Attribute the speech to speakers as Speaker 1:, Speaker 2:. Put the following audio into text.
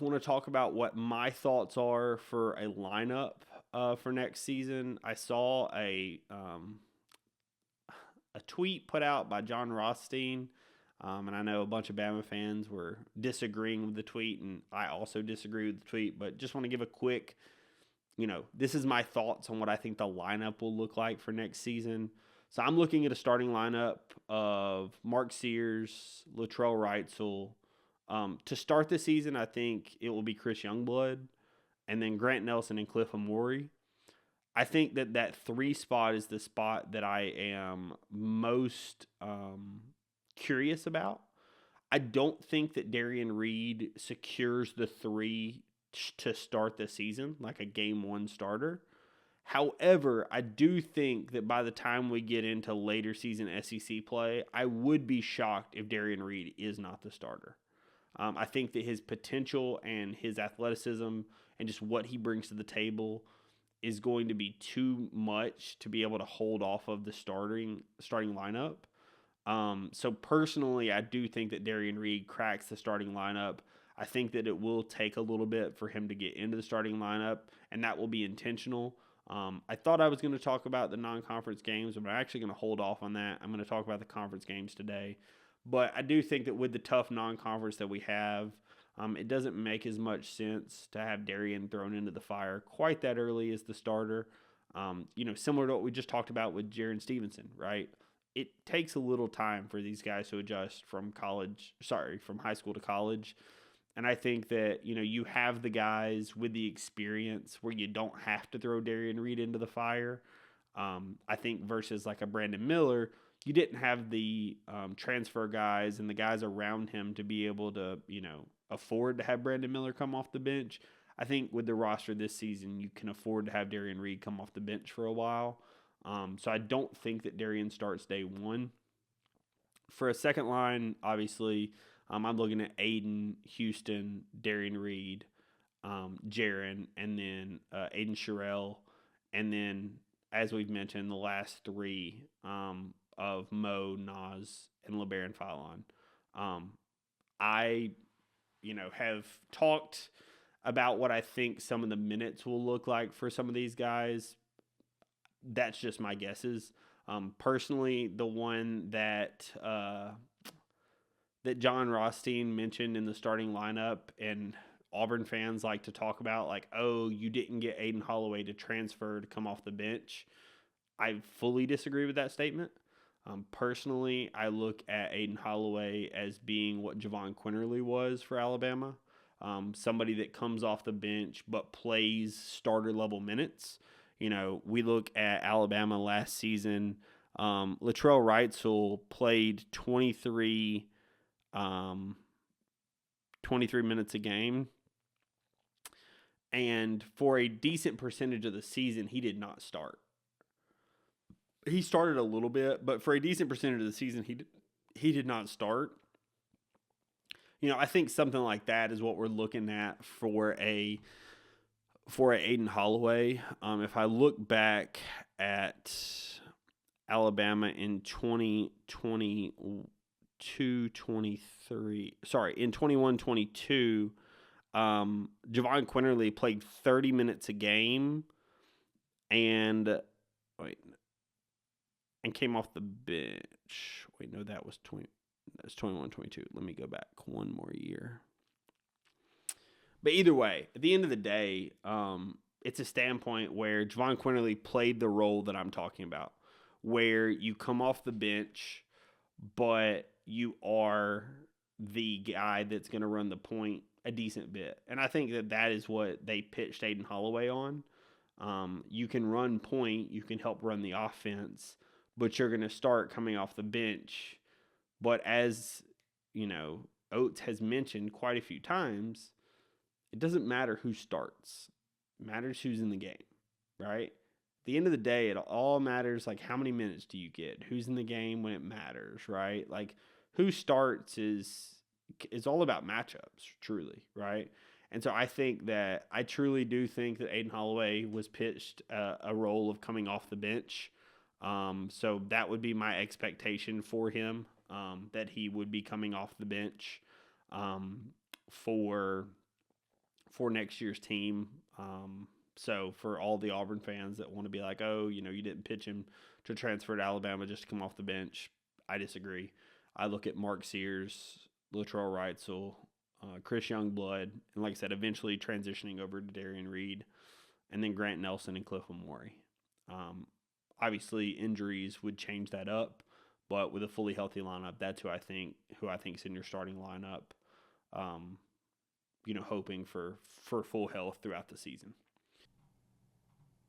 Speaker 1: want to talk about what my thoughts are for a lineup for next season. I saw a tweet put out by John Rothstein, and I know a bunch of Bama fans were disagreeing with the tweet, and I also disagree with the tweet, but just want to give a quick, this is my thoughts on what I think the lineup will look like for next season. So I'm looking at a starting lineup of Mark Sears, Latrell Wrightsell. To start the season, I think it will be Chris Youngblood, and then Grant Nelson and Cliff Amori. I think that 3 spot is the spot that I am most curious about. I don't think that Daren Reed secures the 3 to start the season, like a game 1 starter. However, I do think that by the time we get into later season SEC play, I would be shocked if Daren Reed is not the starter. I think that his potential and his athleticism and just what he brings to the table is going to be too much to be able to hold off of the starting lineup. So personally, I do think that Daren Reed cracks the starting lineup. I think that it will take a little bit for him to get into the starting lineup, and that will be intentional. I thought I was going to talk about the non-conference games, but I'm actually going to hold off on that. I'm going to talk about the conference games today. But I do think that with the tough non-conference that we have, it doesn't make as much sense to have Darian thrown into the fire quite that early as the starter. Similar to what we just talked about with Jaron Stevenson, right? It takes a little time for these guys to adjust from high school to college. And I think that, you have the guys with the experience where you don't have to throw Daren Reed into the fire. I think versus like a Brandon Miller, you didn't have the transfer guys and the guys around him to be able to, afford to have Brandon Miller come off the bench. I think with the roster this season, you can afford to have Daren Reed come off the bench for a while. So I don't think that Darian starts day 1. For a second line, obviously, I'm looking at Aiden, Houston, Daren Reed, Jaron, and then Aiden Sherrill. And then, as we've mentioned, the last 3 of Mo, Nas, and LeBaron Fallon. I have talked about what I think some of the minutes will look like for some of these guys. That's just my guesses. Personally, the one that John Rothstein mentioned in the starting lineup, and Auburn fans like to talk about, like, oh, you didn't get Aiden Holloway to transfer to come off the bench. I fully disagree with that statement. Personally, I look at Aiden Holloway as being what Javon Quinterly was for Alabama, somebody that comes off the bench but plays starter-level minutes. We look at Alabama last season. Latrell Wrightsell played 23 minutes a game. And for a decent percentage of the season, he did not start. He started a little bit, but for a decent percentage of the season, he did not start. I think something like that is what we're looking at for a Aiden Holloway. If I look back at Alabama in 21-22, Javon Quinterly played 30 minutes a game and came off the bench. That was 21-22. Let me go back one more year. But either way, at the end of the day, it's a standpoint where Javon Quinterly played the role that I'm talking about, where you come off the bench, but you are the guy that's going to run the point a decent bit. And I think that is what they pitched Aiden Holloway on. You can run point, you can help run the offense, but you're going to start coming off the bench. But as, Oates has mentioned quite a few times, it doesn't matter who starts. It matters who's in the game, right? At the end of the day, it all matters, like, how many minutes do you get? Who's in the game when it matters, right? Like, who starts is all about matchups, truly, right? And so I truly do think that Aiden Holloway was pitched a role of coming off the bench. So that would be my expectation for him, that he would be coming off the bench for for next year's team. So for all the Auburn fans that want to be like, oh, you didn't pitch him to transfer to Alabama just to come off the bench, I disagree. I look at Mark Sears, Latrell Wrightsell, Chris Youngblood, and like I said, eventually transitioning over to Daren Reed, and then Grant Nelson and Cliff Amore. Obviously, injuries would change that up, but with a fully healthy lineup, that's who I think is in your starting lineup. Hoping for full health throughout the season.